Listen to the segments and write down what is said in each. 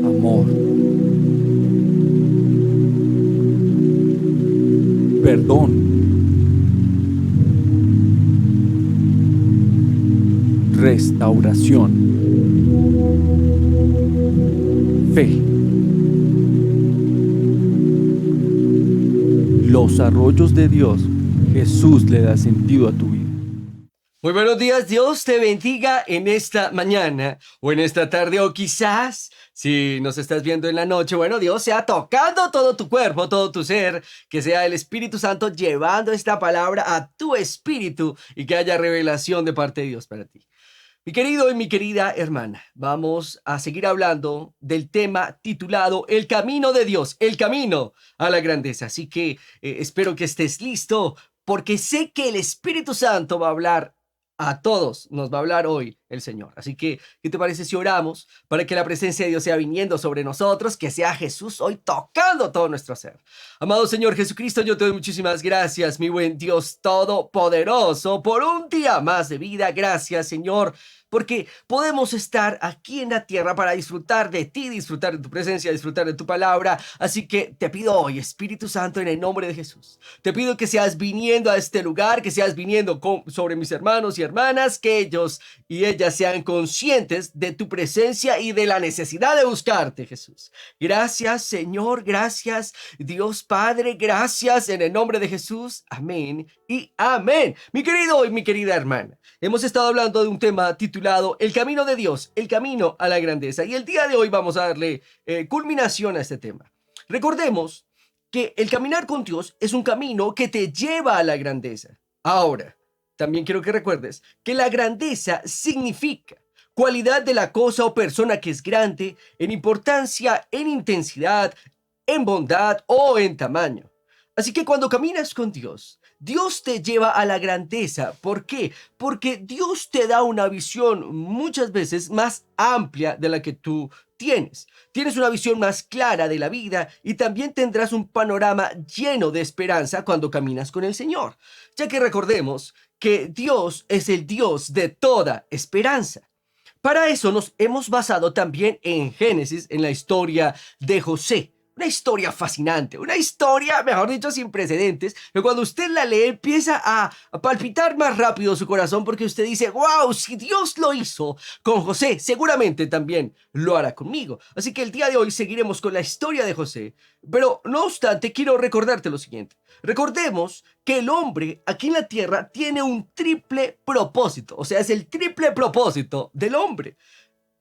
amor, perdón, restauración, fe. Los arroyos de Dios, Jesús le da sentido a tu vida. Muy buenos días, Dios te bendiga en esta mañana o en esta tarde o quizás si nos estás viendo en la noche, bueno, Dios sea tocando todo tu cuerpo, todo tu ser, que sea el Espíritu Santo llevando esta palabra a tu espíritu y que haya revelación de parte de Dios para ti. Mi querido y mi querida hermana, vamos a seguir hablando del tema titulado El camino de Dios, el camino a la grandeza. Así que espero que estés listo porque sé que el Espíritu Santo va a hablar a todos, nos va a hablar hoy el Señor. Así que, ¿qué te parece si oramos para que la presencia de Dios sea viniendo sobre nosotros, que sea Jesús hoy tocando todo nuestro ser? Amado Señor Jesucristo, yo te doy muchísimas gracias, mi buen Dios todopoderoso, por un día más de vida. Gracias, Señor, porque podemos estar aquí en la tierra para disfrutar de ti, disfrutar de tu presencia, disfrutar de tu palabra. Así que te pido hoy, Espíritu Santo, en el nombre de Jesús, te pido que seas viniendo a este lugar, que seas viniendo sobre mis hermanos y hermanas, que ellos y ellas sean conscientes de tu presencia y de la necesidad de buscarte, Jesús. Gracias, Señor, gracias, Dios Padre, gracias en el nombre de Jesús. Amén y amén. Mi querido y mi querida hermana, hemos estado hablando de un tema titulado El camino de Dios, el camino a la grandeza. Y el día de hoy vamos a darle culminación a este tema. Recordemos que el caminar con Dios es un camino que te lleva a la grandeza. Ahora, también quiero que recuerdes que la grandeza significa cualidad de la cosa o persona que es grande en importancia, en intensidad, en bondad o en tamaño. Así que cuando caminas con Dios, Dios te lleva a la grandeza. ¿Por qué? Porque Dios te da una visión muchas veces más amplia de la que tú tienes. Tienes una visión más clara de la vida y también tendrás un panorama lleno de esperanza cuando caminas con el Señor, ya que recordemos que Dios es el Dios de toda esperanza. Para eso nos hemos basado también en Génesis, en la historia de José. Una historia fascinante, una historia, mejor dicho, sin precedentes, que cuando usted la lee empieza a palpitar más rápido su corazón porque usted dice, wow, si Dios lo hizo con José, seguramente también lo hará conmigo. Así que el día de hoy seguiremos con la historia de José, pero no obstante quiero recordarte lo siguiente. Recordemos que el hombre aquí en la tierra tiene un triple propósito, o sea, es el triple propósito del hombre.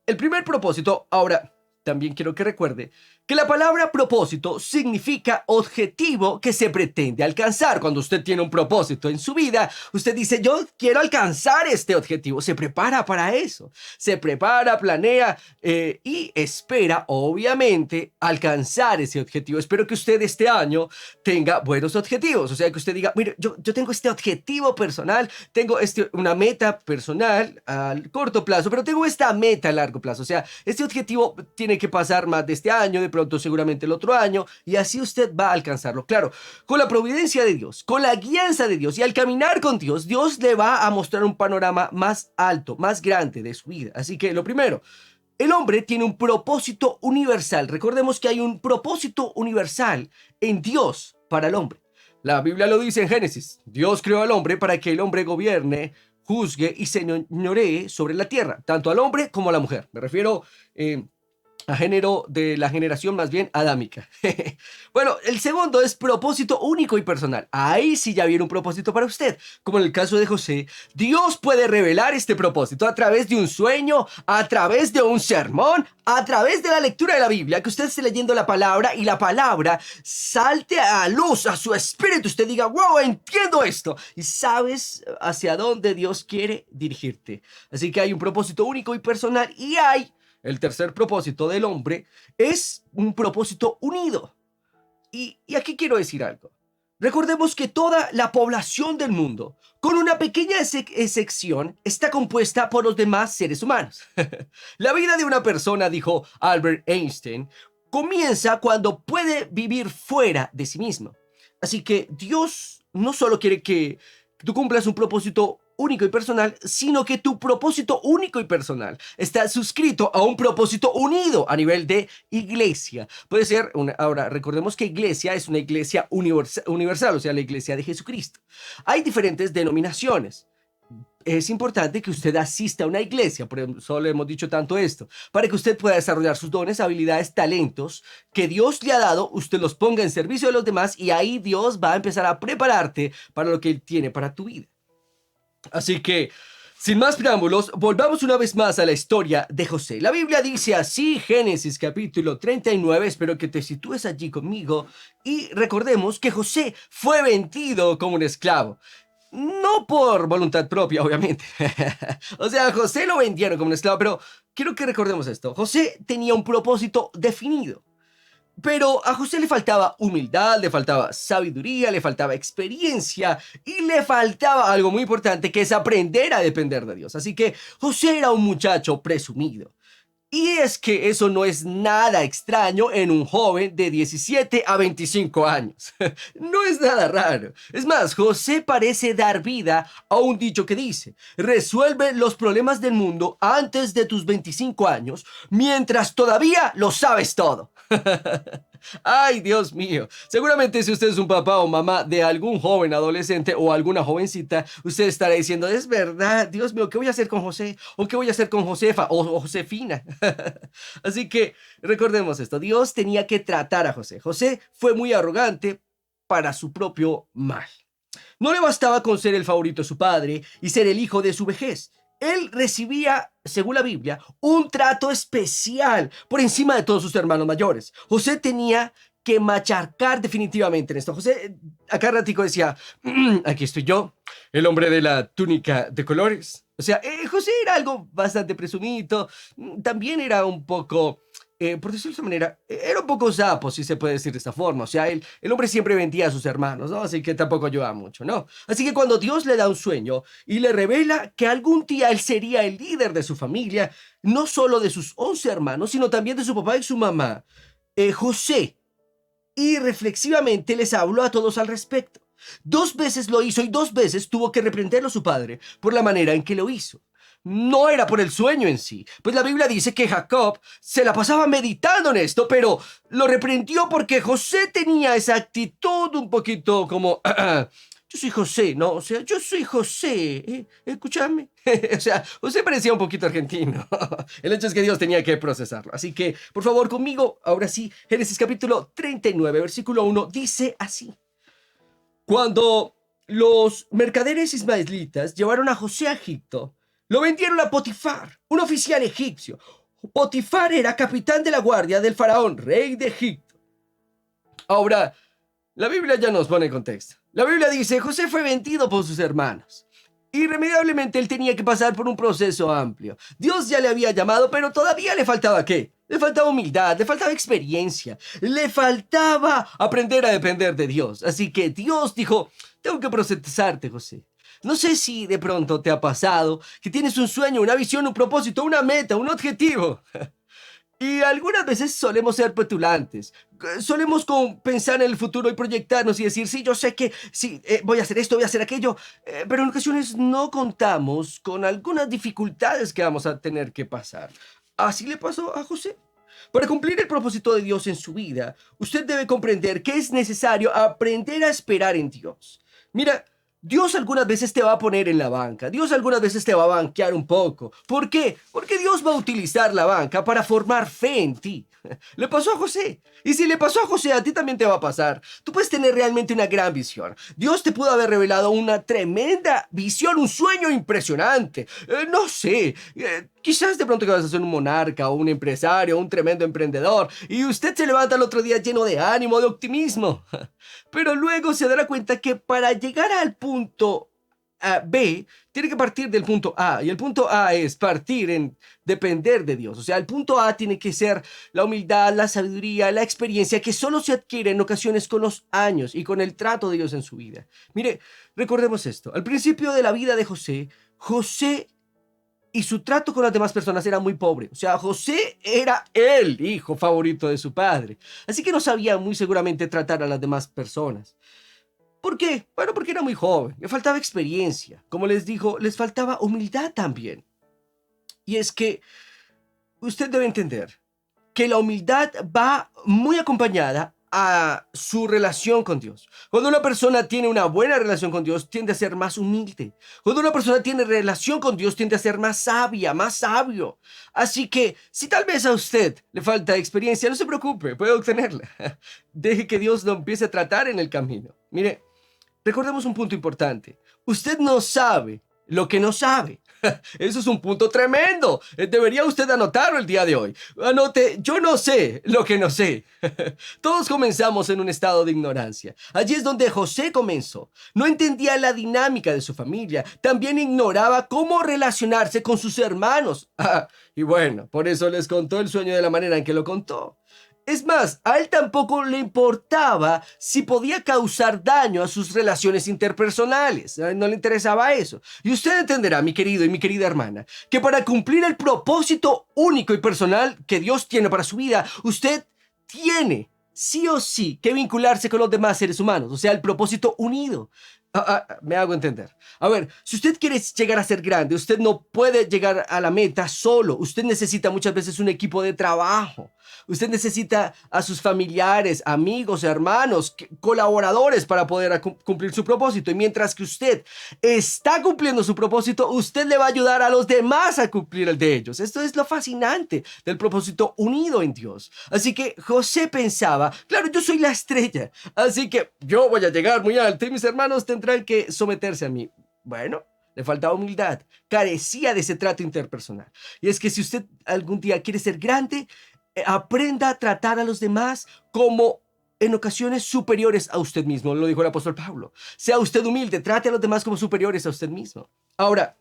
El primer propósito, ahora, también quiero que recuerde que la palabra propósito significa objetivo que se pretende alcanzar. Cuando usted tiene un propósito en su vida, usted dice, yo quiero alcanzar este objetivo. Se prepara para eso. Se prepara, planea y espera, obviamente, alcanzar ese objetivo. Espero que usted este año tenga buenos objetivos. O sea, que usted diga, mire, yo tengo este objetivo personal, tengo una meta personal al corto plazo, pero tengo esta meta a largo plazo. O sea, este objetivo tiene que pasar más de este año, de pronto seguramente el otro año, y así usted va a alcanzarlo. Claro, con la providencia de Dios, con la guianza de Dios y al caminar con Dios, Dios le va a mostrar un panorama más alto, más grande de su vida. Así que lo primero, el hombre tiene un propósito universal. Recordemos que hay un propósito universal en Dios para el hombre. La Biblia lo dice en Génesis. Dios creó al hombre para que el hombre gobierne, juzgue y señoree sobre la tierra, tanto al hombre como a la mujer. Me refiero a género de la generación más bien adámica. Bueno, el segundo es propósito único y personal. Ahí sí ya viene un propósito para usted. Como en el caso de José, Dios puede revelar este propósito a través de un sueño, a través de un sermón, a través de la lectura de la Biblia, que usted esté leyendo la palabra y la palabra salte a luz, a su espíritu. Usted diga, wow, entiendo esto. Y sabes hacia dónde Dios quiere dirigirte. Así que hay un propósito único y personal y hay el tercer propósito del hombre es un propósito unido. Y aquí quiero decir algo. Recordemos que toda la población del mundo, con una pequeña excepción, está compuesta por los demás seres humanos. La vida de una persona, dijo Albert Einstein, comienza cuando puede vivir fuera de sí mismo. Así que Dios no solo quiere que tú cumplas un propósito único y personal, sino que tu propósito único y personal está suscrito a un propósito unido a nivel de iglesia. Puede ser, ahora recordemos que iglesia es una iglesia universal, o sea, la iglesia de Jesucristo. Hay diferentes denominaciones. Es importante que usted asista a una iglesia, por eso le hemos dicho tanto esto, para que usted pueda desarrollar sus dones, habilidades, talentos que Dios le ha dado, usted los ponga en servicio de los demás y ahí Dios va a empezar a prepararte para lo que Él tiene para tu vida. Así que, sin más preámbulos, volvamos una vez más a la historia de José. La Biblia dice así, Génesis capítulo 39, espero que te sitúes allí conmigo, y recordemos que José fue vendido como un esclavo. No por voluntad propia, obviamente. O sea, José lo vendieron como un esclavo, pero quiero que recordemos esto. José tenía un propósito definido. Pero a José le faltaba humildad, le faltaba sabiduría, le faltaba experiencia y le faltaba algo muy importante que es aprender a depender de Dios. Así que José era un muchacho presumido. Y es que eso no es nada extraño en un joven de 17 a 25 años. No es nada raro. Es más, José parece dar vida a un dicho que dice, resuelve los problemas del mundo antes de tus 25 años, mientras todavía lo sabes todo. Ay, Dios mío. Seguramente si usted es un papá o mamá de algún joven adolescente o alguna jovencita, usted estará diciendo, es verdad, Dios mío, ¿qué voy a hacer con José? ¿O qué voy a hacer con Josefa o Josefina? Así que recordemos esto, Dios tenía que tratar a José. José fue muy arrogante para su propio mal. No le bastaba con ser el favorito de su padre y ser el hijo de su vejez. Él recibía, según la Biblia, un trato especial por encima de todos sus hermanos mayores. José tenía que machacar definitivamente en esto. José, acá ratico decía, aquí estoy yo, el hombre de la túnica de colores. O sea, José era algo bastante presumido, también era un poco, por decirlo de esta manera, era un poco sapo, si se puede decir de esta forma. O sea, el hombre siempre vendía a sus hermanos, ¿no? Así que tampoco ayudaba mucho, ¿no? Así que cuando Dios le da un sueño y le revela que algún día él sería el líder de su familia, no solo de sus 11 hermanos, sino también de su papá y su mamá, José irreflexivamente les habló a todos al respecto. 2 veces lo hizo y 2 veces tuvo que reprenderlo su padre por la manera en que lo hizo. No era por el sueño en sí, pues la Biblia dice que Jacob se la pasaba meditando en esto, pero lo reprendió porque José tenía esa actitud un poquito como, yo soy José, ¿no? O sea, yo soy José, escúchame. O sea, José parecía un poquito argentino. El hecho es que Dios tenía que procesarlo. Así que, por favor, conmigo, ahora sí, Génesis capítulo 39, versículo 1, dice así. Cuando los mercaderes ismaelitas llevaron a José a Egipto, lo vendieron a Potifar, un oficial egipcio. Potifar era capitán de la guardia del faraón, rey de Egipto. Ahora, la Biblia ya nos pone en contexto. La Biblia dice, José fue vendido por sus hermanos. Irremediablemente él tenía que pasar por un proceso amplio. Dios ya le había llamado, pero todavía le faltaba ¿qué? Le faltaba humildad, le faltaba experiencia, le faltaba aprender a depender de Dios. Así que Dios dijo, tengo que procesarte, José. No sé si de pronto te ha pasado que tienes un sueño, una visión, un propósito, una meta, un objetivo. Y algunas veces solemos ser petulantes, solemos pensar en el futuro y proyectarnos y decir, sí, yo sé que sí, voy a hacer esto, voy a hacer aquello, pero en ocasiones no contamos con algunas dificultades que vamos a tener que pasar. Así le pasó a José. Para cumplir el propósito de Dios en su vida, usted debe comprender que es necesario aprender a esperar en Dios. Mira, Dios algunas veces te va a poner en la banca. Dios algunas veces te va a banquear un poco. ¿Por qué? Porque Dios va a utilizar la banca para formar fe en ti. Le pasó a José. Y si le pasó a José, a ti también te va a pasar. Tú puedes tener realmente una gran visión. Dios te pudo haber revelado una tremenda visión, un sueño impresionante. No sé, quizás de pronto que vas a ser un monarca o un empresario, un tremendo emprendedor. Y usted se levanta el otro día lleno de ánimo, de optimismo. Pero luego se dará cuenta que para llegar al punto B, tiene que partir del punto A. Y el punto A es partir en depender de Dios. O sea, el punto A tiene que ser la humildad, la sabiduría, la experiencia que solo se adquiere en ocasiones con los años y con el trato de Dios en su vida. Mire, recordemos esto. Al principio de la vida de José, José y su trato con las demás personas era muy pobre. O sea, José era el hijo favorito de su padre. Así que no sabía muy seguramente tratar a las demás personas. ¿Por qué? Bueno, porque era muy joven, le faltaba experiencia. Como les digo, les faltaba humildad también. Y es que usted debe entender que la humildad va muy acompañada a su relación con Dios. Cuando una persona tiene una buena relación con Dios, tiende a ser más humilde. Cuando una persona tiene relación con Dios, tiende a ser más sabia, más sabio. Así que, si tal vez a usted le falta experiencia, no se preocupe, puede obtenerla. Deje que Dios lo empiece a tratar en el camino. Mire, recordemos un punto importante. Usted no sabe lo que no sabe. Eso es un punto tremendo. Debería usted anotarlo el día de hoy. Anote, yo no sé lo que no sé. Todos comenzamos en un estado de ignorancia. Allí es donde José comenzó. No entendía la dinámica de su familia. También ignoraba cómo relacionarse con sus hermanos. Y bueno, por eso les contó el sueño de la manera en que lo contó. Es más, a él tampoco le importaba si podía causar daño a sus relaciones interpersonales. A él no le interesaba eso. Y usted entenderá, mi querido y mi querida hermana, que para cumplir el propósito único y personal que Dios tiene para su vida, usted tiene sí o sí que vincularse con los demás seres humanos, o sea, el propósito unido. Me hago entender. A ver, si usted quiere llegar a ser grande, usted no puede llegar a la meta solo. Usted necesita muchas veces un equipo de trabajo. Usted necesita a sus familiares, amigos, hermanos, colaboradores para poder cumplir su propósito. Y mientras que usted está cumpliendo su propósito, usted le va a ayudar a los demás a cumplir el de ellos. Esto es lo fascinante del propósito unido en Dios. Así que José pensaba, claro, yo soy la estrella, así que yo voy a llegar muy alto y mis hermanos tendrán que someterse a mí. Bueno, le faltaba humildad, carecía de ese trato interpersonal. Y es que si usted algún día quiere ser grande, aprenda a tratar a los demás como en ocasiones superiores a usted mismo, lo dijo el apóstol Pablo. Sea usted humilde, trate a los demás como superiores a usted mismo. Ahora,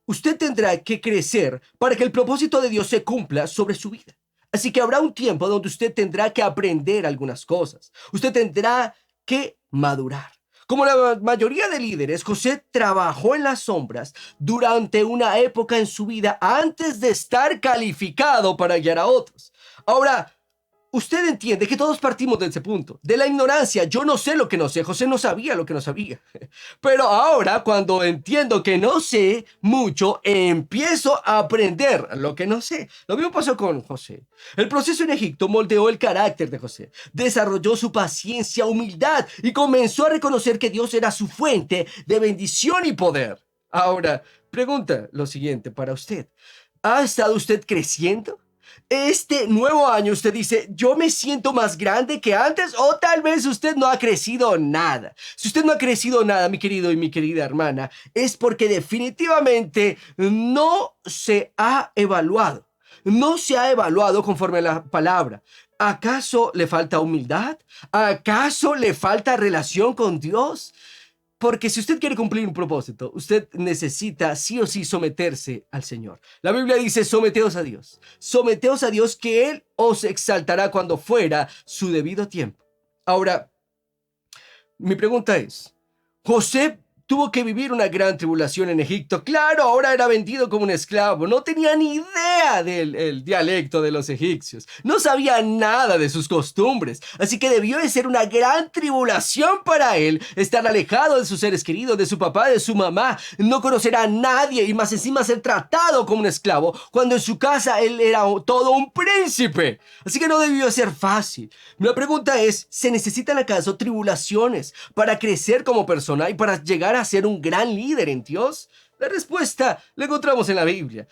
usted tendrá que crecer para que el propósito de Dios se cumpla sobre su vida. Así que habrá un tiempo donde usted tendrá que aprender algunas cosas. Usted tendrá que madurar. Como la mayoría de líderes, José trabajó en las sombras durante una época en su vida antes de estar calificado para guiar a otros. Ahora, usted entiende que todos partimos de ese punto, de la ignorancia. Yo no sé lo que no sé. José no sabía lo que no sabía. Pero ahora, cuando entiendo que no sé mucho, empiezo a aprender lo que no sé. Lo mismo pasó con José. El proceso en Egipto moldeó el carácter de José, desarrolló su paciencia, humildad y comenzó a reconocer que Dios era su fuente de bendición y poder. Ahora, pregunta lo siguiente para usted. ¿Ha estado usted creciendo? Este nuevo año usted dice, yo me siento más grande que antes, o tal vez usted no ha crecido nada. Si usted no ha crecido nada, mi querido y mi querida hermana, es porque definitivamente no se ha evaluado. No se ha evaluado conforme a la palabra. ¿Acaso le falta humildad? ¿Acaso le falta relación con Dios? Porque si usted quiere cumplir un propósito, usted necesita sí o sí someterse al Señor. La Biblia dice, someteos a Dios. Someteos a Dios, que Él os exaltará cuando fuera su debido tiempo. Ahora, mi pregunta es, José tuvo que vivir una gran tribulación en Egipto. Claro, ahora era vendido como un esclavo. No tenía ni idea del dialecto de los egipcios. No sabía nada de sus costumbres. Así que debió de ser una gran tribulación para él estar alejado de sus seres queridos, de su papá, de su mamá. No conocer a nadie y más encima ser tratado como un esclavo, cuando en su casa él era todo un príncipe. Así que no debió ser fácil. La pregunta es, ¿se necesitan acaso tribulaciones para crecer como persona y para llegar a ser un gran líder en Dios? La respuesta la encontramos en la Biblia.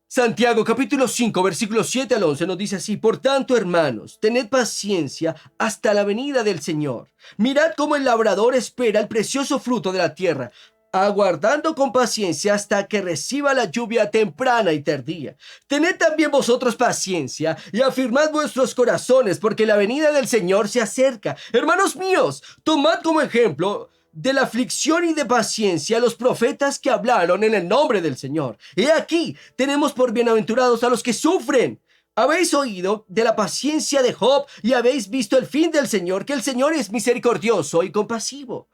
Santiago capítulo 5 versículos 7 al 11 nos dice así: por tanto, hermanos, tened paciencia hasta la venida del Señor. Mirad cómo el labrador espera el precioso fruto de la tierra, aguardando con paciencia hasta que reciba la lluvia temprana y tardía. Tened también vosotros paciencia y afirmad vuestros corazones, porque la venida del Señor se acerca. Hermanos míos, tomad como ejemplo de la aflicción y de paciencia a los profetas que hablaron en el nombre del Señor. He aquí, tenemos por bienaventurados a los que sufren. Habéis oído de la paciencia de Job y habéis visto el fin del Señor, que el Señor es misericordioso y compasivo.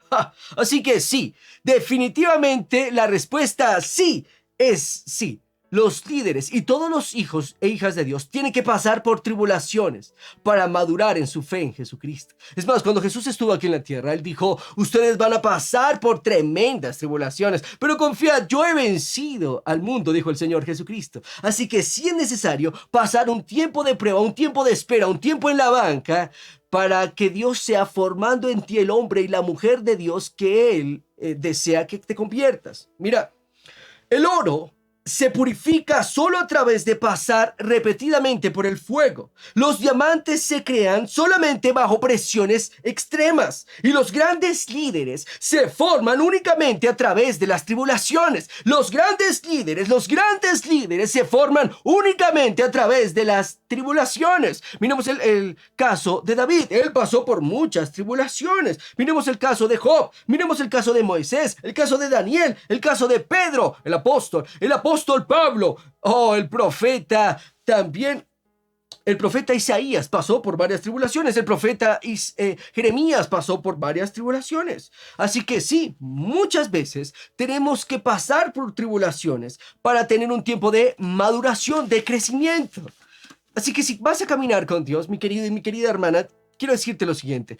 Así que sí, definitivamente la respuesta sí es sí. los líderes y todos los hijos e hijas de Dios tienen que pasar por tribulaciones para madurar en su fe en Jesucristo. Es más, cuando Jesús estuvo aquí en la tierra, Él dijo, ustedes van a pasar por tremendas tribulaciones, pero confiad, yo he vencido al mundo, dijo el Señor Jesucristo. Así que si es necesario pasar un tiempo de prueba, un tiempo de espera, un tiempo en la banca, para que Dios sea formando en ti el hombre y la mujer de Dios que Él desea que te conviertas. Mira, el oro se purifica solo a través de pasar repetidamente por el fuego. Los diamantes se crean solamente bajo presiones extremas y los grandes líderes se forman únicamente a través de las tribulaciones. Los grandes líderes se forman únicamente a través de las tribulaciones. Miremos el caso de David. Él pasó por muchas tribulaciones. Miremos el caso de Job. Miremos el caso de Moisés, el caso de Daniel, el caso de Pedro, el apóstol Pablo, el profeta también. El profeta Isaías pasó por varias tribulaciones. El profeta Jeremías pasó por varias tribulaciones. Así que sí, muchas veces tenemos que pasar por tribulaciones para tener un tiempo de maduración, de crecimiento. Así que si vas a caminar con Dios, mi querido y mi querida hermana, quiero decirte lo siguiente.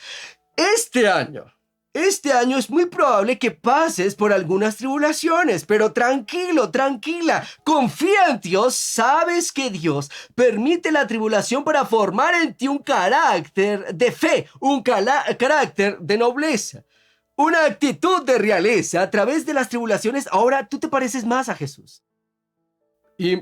Este año es muy probable que pases por algunas tribulaciones, pero tranquilo, tranquila, confía en Dios, sabes que Dios permite la tribulación para formar en ti un carácter de fe, un carácter de nobleza, una actitud de realeza. A través de las tribulaciones, ahora tú te pareces más a Jesús. Y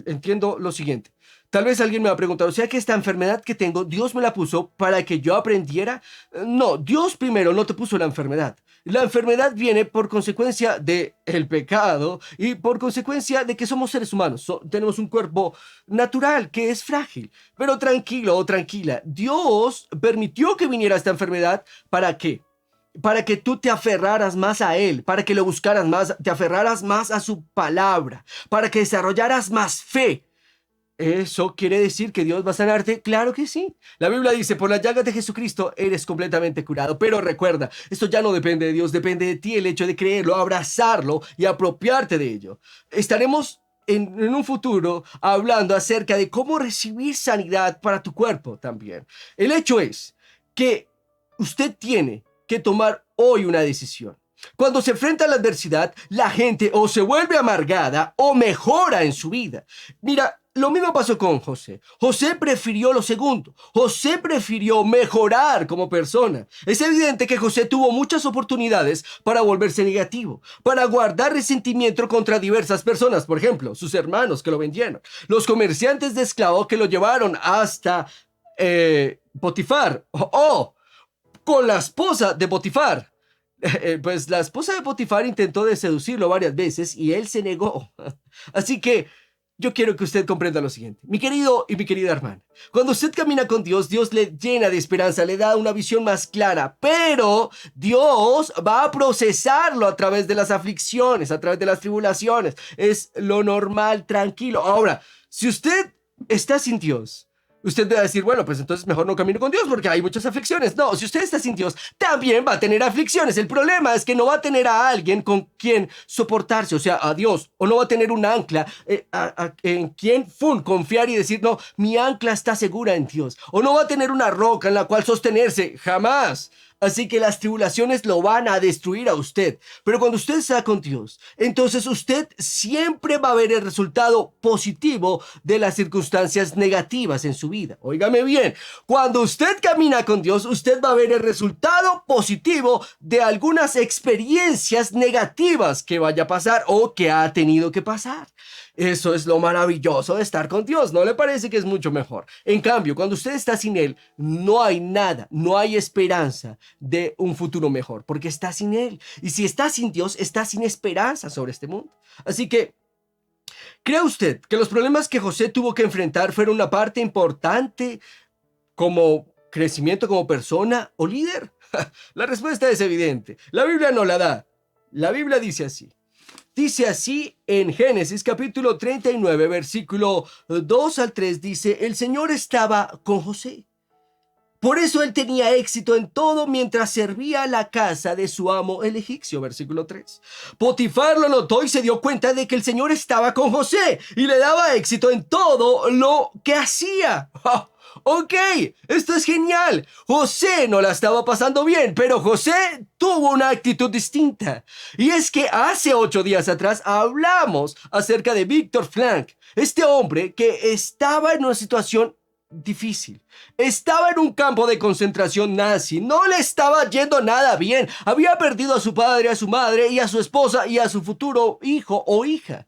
entiendo lo siguiente. Tal vez alguien me va a preguntar, o sea que esta enfermedad que tengo, Dios me la puso para que yo aprendiera. No, Dios primero no te puso la enfermedad. La enfermedad viene por consecuencia del pecado y por consecuencia de que somos seres humanos. Tenemos un cuerpo natural que es frágil. Pero tranquilo o tranquila, Dios permitió que viniera esta enfermedad. ¿Para qué? Para que tú te aferraras más a Él, para que lo buscaras más, te aferraras más a su palabra, para que desarrollaras más fe. ¿Eso quiere decir que Dios va a sanarte? Claro que sí. La Biblia dice, por las llagas de Jesucristo eres completamente curado. Pero recuerda, esto ya no depende de Dios, depende de ti el hecho de creerlo, abrazarlo y apropiarte de ello. Estaremos en un futuro hablando acerca de cómo recibir sanidad para tu cuerpo también. El hecho es que usted tiene que tomar hoy una decisión. Cuando se enfrenta a la adversidad, la gente o se vuelve amargada o mejora en su vida. Mira, lo mismo pasó con José. José prefirió lo segundo. José prefirió mejorar como persona. Es evidente que José tuvo muchas oportunidades para volverse negativo, para guardar resentimiento contra diversas personas. Por ejemplo, sus hermanos que lo vendieron, los comerciantes de esclavos que lo llevaron hasta Potifar, con la esposa de Potifar. Pues la esposa de Potifar intentó de seducirlo varias veces y él se negó. Así que yo quiero que usted comprenda lo siguiente. Mi querido y mi querida hermana, cuando usted camina con Dios, Dios le llena de esperanza, le da una visión más clara, pero Dios va a procesarlo a través de las aflicciones, a través de las tribulaciones. Es lo normal, tranquilo. Ahora, si usted está sin Dios, usted va a decir, bueno, pues entonces mejor no camino con Dios porque hay muchas aflicciones. No, si usted está sin Dios, también va a tener aflicciones. El problema es que no va a tener a alguien con quien soportarse, o sea, a Dios, o no va a tener un ancla en quien confiar y decir, no, mi ancla está segura en Dios. O no va a tener una roca en la cual sostenerse, jamás. Así que las tribulaciones lo van a destruir a usted. Pero cuando usted está con Dios, entonces usted siempre va a ver el resultado positivo de las circunstancias negativas en su vida. Óigame bien, cuando usted camina con Dios, usted va a ver el resultado positivo de algunas experiencias negativas que vaya a pasar o que ha tenido que pasar. Eso es lo maravilloso de estar con Dios. ¿No le parece que es mucho mejor? En cambio, cuando usted está sin Él, no hay nada, no hay esperanza de un futuro mejor, porque está sin Él. Y si está sin Dios, está sin esperanza sobre este mundo. Así que, ¿cree usted que los problemas que José tuvo que enfrentar fueron una parte importante como crecimiento como persona o líder? La respuesta es evidente. La Biblia no la da. La Biblia dice así. Dice así en Génesis capítulo 39, versículo 2 al 3, dice, el Señor estaba con José. Por eso él tenía éxito en todo mientras servía la casa de su amo el egipcio, versículo 3. Potifar lo notó y se dio cuenta de que el Señor estaba con José y le daba éxito en todo lo que hacía. ¡Oh! Ok, esto es genial. José no la estaba pasando bien, pero José tuvo una actitud distinta. Y es que hace 8 días atrás hablamos acerca de Víctor Frank, este hombre que estaba en una situación difícil. Estaba en un campo de concentración nazi. No le estaba yendo nada bien. Había perdido a su padre, a su madre y a su esposa y a su futuro hijo o hija.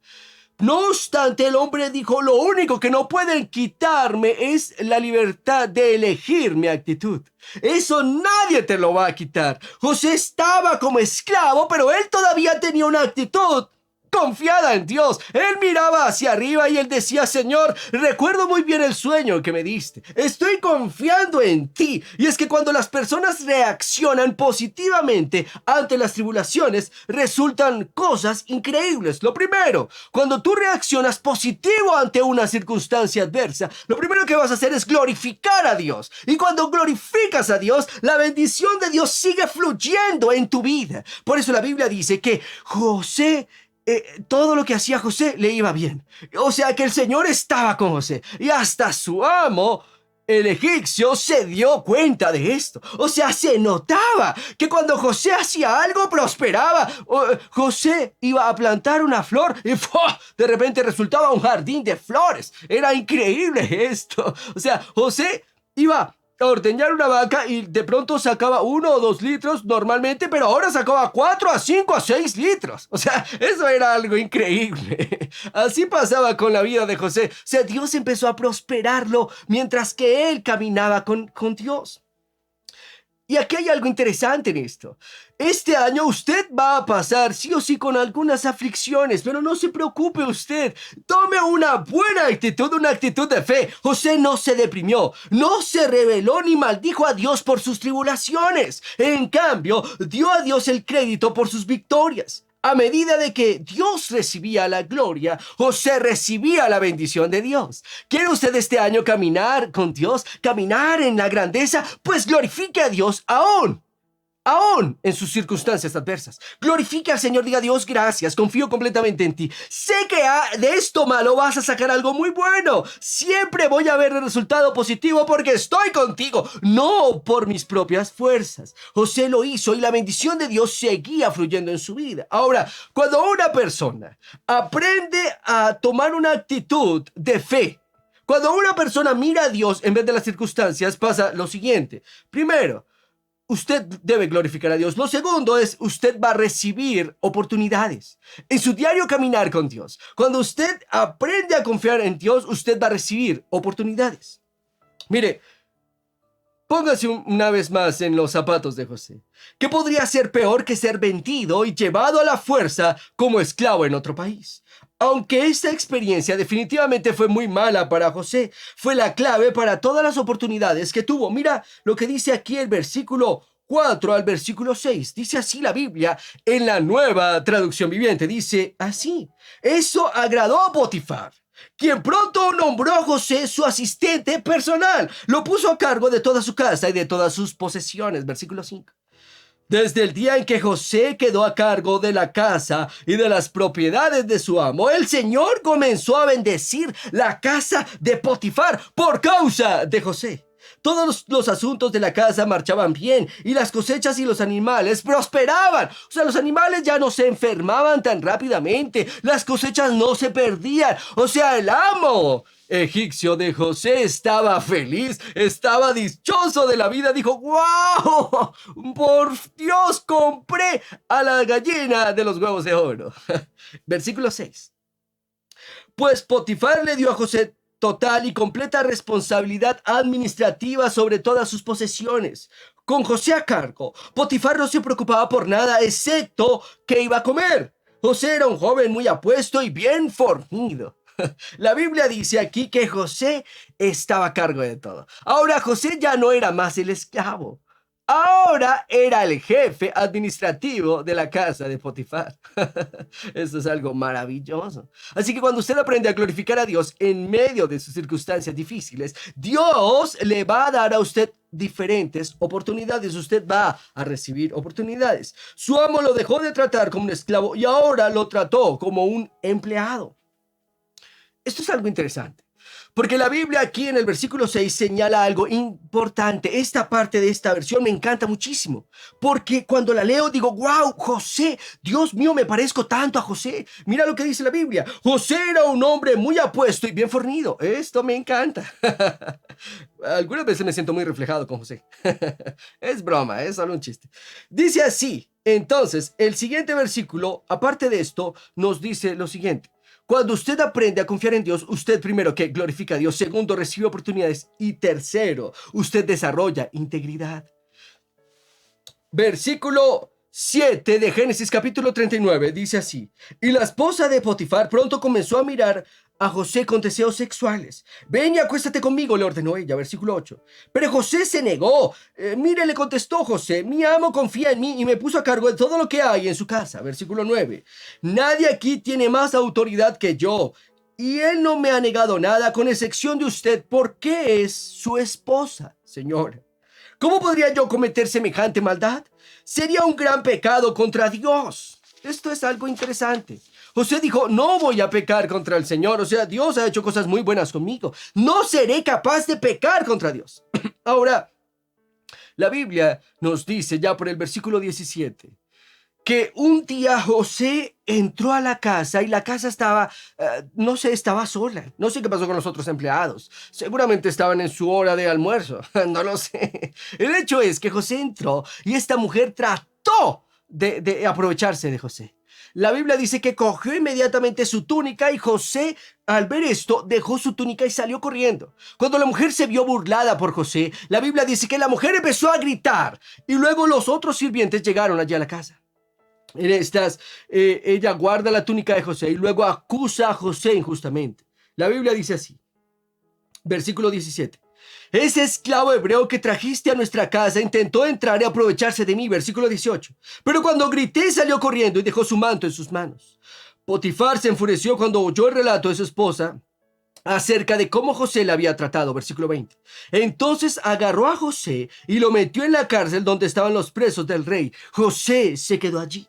No obstante, el hombre dijo, lo único que no pueden quitarme es la libertad de elegir mi actitud. Eso nadie te lo va a quitar. José estaba como esclavo, pero él todavía tenía una actitud confiada en Dios. Él miraba hacia arriba y él decía, Señor, recuerdo muy bien el sueño que me diste. Estoy confiando en ti. Y es que cuando las personas reaccionan positivamente ante las tribulaciones, resultan cosas increíbles. Lo primero, cuando tú reaccionas positivo ante una circunstancia adversa, lo primero que vas a hacer es glorificar a Dios. Y cuando glorificas a Dios, la bendición de Dios sigue fluyendo en tu vida. Por eso la Biblia dice que todo lo que hacía José le iba bien. O sea que el Señor estaba con José. Y hasta su amo, el egipcio, se dio cuenta de esto. O sea, se notaba que cuando José hacía algo, prosperaba. José iba a plantar una flor y ¡fua! De repente resultaba un jardín de flores. Era increíble esto. O sea, José iba a ordeñar una vaca y de pronto sacaba 1 o 2 litros normalmente, pero ahora sacaba 4 a 5 a 6 litros. O sea, eso era algo increíble. Así pasaba con la vida de José. O sea, Dios empezó a prosperarlo mientras que él caminaba con Dios. Y aquí hay algo interesante en esto. Este año usted va a pasar sí o sí con algunas aflicciones, pero no se preocupe usted. Tome una buena actitud, una actitud de fe. José no se deprimió, no se rebeló ni maldijo a Dios por sus tribulaciones. En cambio, dio a Dios el crédito por sus victorias. A medida de que Dios recibía la gloria, José recibía la bendición de Dios. ¿Quiere usted este año caminar con Dios, caminar en la grandeza? Pues glorifique a Dios aún en sus circunstancias adversas. Glorifique al Señor, diga Dios, gracias, confío completamente en ti. Sé que de esto malo vas a sacar algo muy bueno. Siempre voy a ver el resultado positivo porque estoy contigo, no por mis propias fuerzas. José lo hizo y la bendición de Dios seguía fluyendo en su vida. Ahora, cuando una persona aprende a tomar una actitud de fe, cuando una persona mira a Dios en vez de las circunstancias, pasa lo siguiente. Primero, usted debe glorificar a Dios. Lo segundo es, usted va a recibir oportunidades en su diario caminar con Dios. Cuando usted aprende a confiar en Dios, usted va a recibir oportunidades. Mire, póngase una vez más en los zapatos de José. ¿Qué podría ser peor que ser vendido y llevado a la fuerza como esclavo en otro país? Aunque esta experiencia definitivamente fue muy mala para José, fue la clave para todas las oportunidades que tuvo. Mira lo que dice aquí el versículo 4 al versículo 6. Dice así la Biblia en la Nueva Traducción Viviente. Dice así: eso agradó a Potifar, quien pronto nombró a José su asistente personal. Lo puso a cargo de toda su casa y de todas sus posesiones. Versículo 5. Desde el día en que José quedó a cargo de la casa y de las propiedades de su amo, el Señor comenzó a bendecir la casa de Potifar por causa de José. Todos los asuntos de la casa marchaban bien y las cosechas y los animales prosperaban. O sea, los animales ya no se enfermaban tan rápidamente, las cosechas no se perdían. O sea, el amo egipcio de José estaba feliz, estaba dichoso de la vida. Dijo, ¡wow! Por Dios, compré a la gallina de los huevos de oro. Versículo 6. Pues Potifar le dio a José total y completa responsabilidad administrativa sobre todas sus posesiones. Con José a cargo, Potifar no se preocupaba por nada excepto qué iba a comer. José era un joven muy apuesto y bien fornido. La Biblia dice aquí que José estaba a cargo de todo. Ahora José ya no era más el esclavo. ahora era el jefe administrativo de la casa de Potifar. Esto es algo maravilloso. Así que cuando usted aprende a glorificar a Dios en medio de sus circunstancias difíciles, Dios le va a dar a usted diferentes oportunidades. Usted va a recibir oportunidades. Su amo lo dejó de tratar como un esclavo y ahora lo trató como un empleado. Esto es algo interesante, porque la Biblia aquí en el versículo 6 señala algo importante. Esta parte de esta versión me encanta muchísimo, porque cuando la leo digo, wow, José, Dios mío, me parezco tanto a José. Mira lo que dice la Biblia. José era un hombre muy apuesto y bien fornido. Esto me encanta. Algunas veces me siento muy reflejado con José. Es broma, es solo un chiste. Dice así, entonces, el siguiente versículo, aparte de esto, nos dice lo siguiente. Cuando usted aprende a confiar en Dios, usted primero que glorifica a Dios, segundo recibe oportunidades y tercero, usted desarrolla integridad. Versículo 7 de Génesis capítulo 39 dice así: y la esposa de Potifar pronto comenzó a mirar a José con deseos sexuales. Ven y acuéstate conmigo, le ordenó ella. Versículo 8. Pero José se negó. Mire, le contestó José, mi amo confía en mí y me puso a cargo de todo lo que hay en su casa. Versículo 9. Nadie aquí tiene más autoridad que yo y él no me ha negado nada con excepción de usted porque es su esposa, señora. ¿Cómo podría yo cometer semejante maldad? Sería un gran pecado contra Dios. Esto es algo interesante. José dijo, no voy a pecar contra el Señor. O sea, Dios ha hecho cosas muy buenas conmigo. No seré capaz de pecar contra Dios. Ahora, la Biblia nos dice ya por el versículo 17 que un día José entró a la casa y la casa estaba, no sé, estaba sola. No sé qué pasó con los otros empleados. Seguramente estaban en su hora de almuerzo. No lo sé. El hecho es que José entró y esta mujer trató de aprovecharse de José. La Biblia dice que cogió inmediatamente su túnica y José, al ver esto, dejó su túnica y salió corriendo. Cuando la mujer se vio burlada por José, la Biblia dice que la mujer empezó a gritar y luego los otros sirvientes llegaron allí a la casa. En estas, ella guarda la túnica de José y luego acusa a José injustamente. La Biblia dice así, versículo 17. Ese esclavo hebreo que trajiste a nuestra casa intentó entrar y aprovecharse de mí. Versículo 18. Pero cuando grité salió corriendo y dejó su manto en sus manos. Potifar se enfureció cuando oyó el relato de su esposa acerca de cómo José la había tratado. Versículo 20. Entonces agarró a José y lo metió en la cárcel donde estaban los presos del rey. José se quedó allí.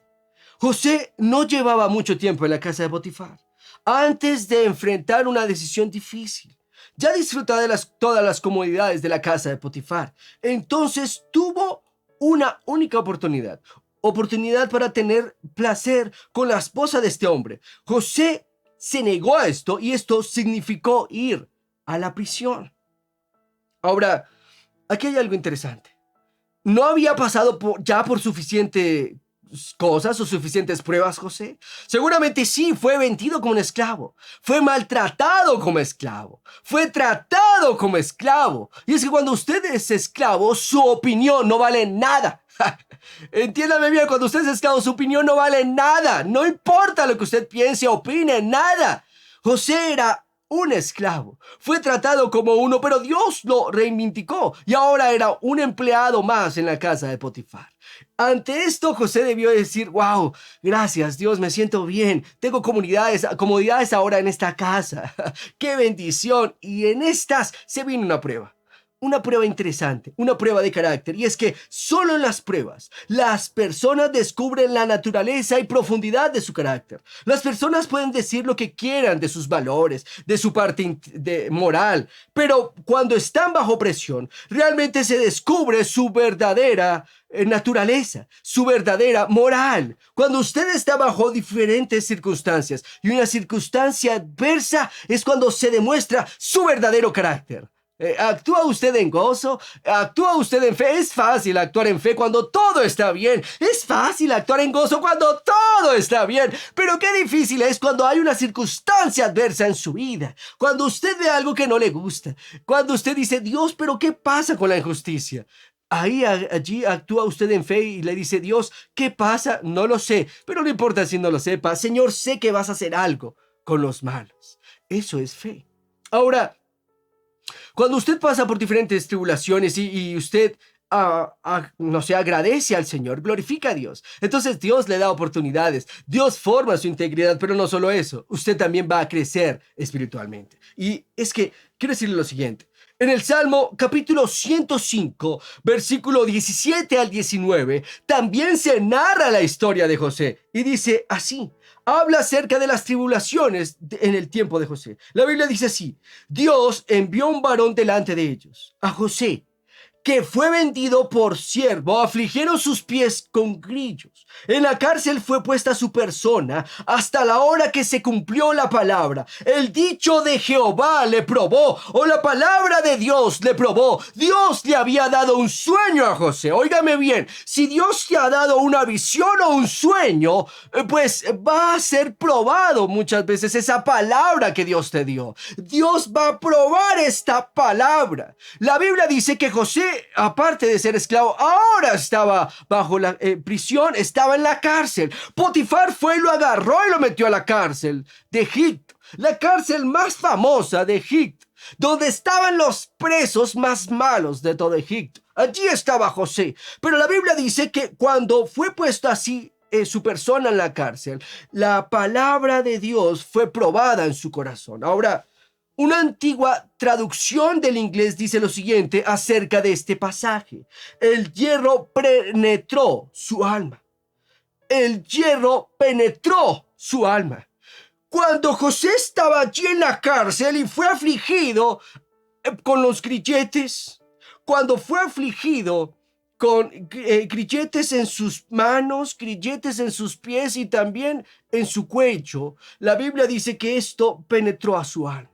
José no llevaba mucho tiempo en la casa de Potifar antes de enfrentar una decisión difícil. Ya disfrutaba de todas las comodidades de la casa de Potifar. Entonces tuvo una única oportunidad para tener placer con la esposa de este hombre. José se negó a esto y esto significó ir a la prisión. Ahora, aquí hay algo interesante. No había pasado ya por suficiente cosas o suficientes pruebas, José. Seguramente sí, fue vendido como un esclavo, fue maltratado como esclavo, fue tratado como esclavo. Y es que cuando usted es esclavo, su opinión no vale nada. Entiéndame bien, cuando usted es esclavo, su opinión no vale nada. No importa lo que usted piense o opine, nada. José era un esclavo, fue tratado como uno, pero Dios lo reivindicó y ahora era un empleado más en la casa de Potifar. Ante esto, José debió decir, wow, gracias Dios, me siento bien, tengo comodidades ahora en esta casa. ¡Qué bendición! Y en estas se viene una prueba interesante, una prueba de carácter, y es que solo en las pruebas las personas descubren la naturaleza y profundidad de su carácter. Las personas pueden decir lo que quieran de sus valores, de su parte moral, pero cuando están bajo presión, realmente se descubre su verdadera naturaleza, su verdadera moral. Cuando usted está bajo diferentes circunstancias y una circunstancia adversa es cuando se demuestra su verdadero carácter. ¿Actúa usted en gozo? ¿Actúa usted en fe? Es fácil actuar en fe cuando todo está bien. Es fácil actuar en gozo cuando todo está bien. Pero qué difícil es cuando hay una circunstancia adversa en su vida. Cuando usted ve algo que no le gusta. Cuando usted dice, Dios, ¿pero qué pasa con la injusticia? Allí actúa usted en fe y le dice, Dios, ¿qué pasa? No lo sé, pero no importa si no lo sepa. Señor, sé que vas a hacer algo con los malos. Eso es fe. Ahora, cuando usted pasa por diferentes tribulaciones y usted no se agradece al Señor, glorifica a Dios. Entonces Dios le da oportunidades, Dios forma su integridad, pero no solo eso, usted también va a crecer espiritualmente. Y es que quiero decirle lo siguiente. En el Salmo capítulo 105, versículo 17 al 19, también se narra la historia de José y dice así. Habla acerca de las tribulaciones en el tiempo de José. La Biblia dice así: Dios envió un varón delante de ellos, a José, que fue vendido por siervo, afligieron sus pies con grillos. En la cárcel fue puesta su persona hasta la hora que se cumplió la palabra. El dicho de Jehová le probó, o la palabra de Dios le probó. Dios le había dado un sueño a José. Óigame bien, si Dios te ha dado una visión o un sueño, pues va a ser probado muchas veces esa palabra que Dios te dio. Dios va a probar esta palabra. La Biblia dice que José, aparte de ser esclavo, ahora estaba bajo la prisión, estaba en la cárcel. Potifar fue y lo agarró y lo metió a la cárcel de Egipto, la cárcel más famosa de Egipto, donde estaban los presos más malos de todo Egipto. Allí estaba José. Pero la Biblia dice que cuando fue puesto así su persona en la cárcel, la palabra de Dios fue probada en su corazón. Ahora, una antigua traducción del inglés dice lo siguiente acerca de este pasaje: el hierro penetró su alma. El hierro penetró su alma. Cuando José estaba allí en la cárcel y fue afligido con los grilletes, cuando fue afligido con grilletes en sus manos, grilletes en sus pies y también en su cuello, la Biblia dice que esto penetró a su alma.